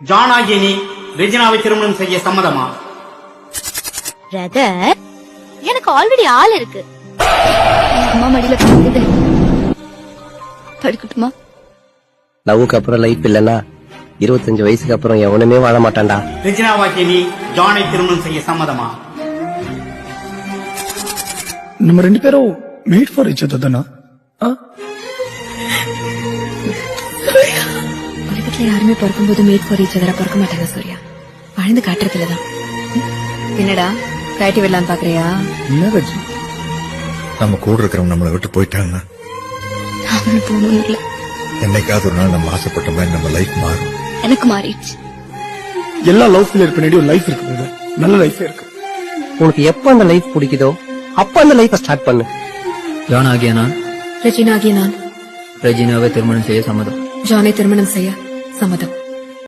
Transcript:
John ஆகிய நீ ரெஜினாவை திருமணம் செய்ய சம்மதமா? பிரதர், எனக்கு ஆல்ரெடி ஆள் இருக்கு. அம்மா மடியில படுக்கட்டுமா? லவ்வுக்கு அப்புறம் லைஃப் இல்லன்னா 25 வயசுக்கு அப்புறம் எவனுமே வாழ மாட்டான்டா. ரெஜினாவாகிய நீ ஜானை திருமணம் செய்ய சம்மதமா? நம்ம 2 பேரும் மேட் ஃபார் ஈச் அதர் தானா? உலகத்துல யாருமே பிறக்கும்போது மேட் ஃபார் ஈச் அதரா பிறக்க மாட்டாங்க சூர்யா. வாழ்ந்து காட்டுறதுலதான். என்னடா கட்டி விடலான்னு பாக்குறியா? என்ன ரஜி, நம்ம கூட இருக்கிறவங்க நம்மளை விட்டு போயிட்டாங்கன்னா அவனு போகணும் இல்ல. என்னைக்காவது ஒரு நாள் நம்ம ஆசைப்பட்ட மாதிரி நம்ம லைஃப் மாறும். எனக்கு மாறிடுச்சு. எல்லா லவ் ஃபெயிலியர் பின்னாடி ஒரு லைஃப் இருக்கு brother. நல்ல லைஃபே இருக்கு. உனக்கு எப்ப அந்த லைஃப் பிடிக்குதோ அப்ப அந்த லைஃப ஸ்டார்ட் பண்ணு. ஜான் ஆகிய நான் ரெஜினா ஆகிய நான் ரெஜினாவை திருமணம் செய்ய சம்மதம். ஜானை திருமணம் செய்ய சம்மதம்.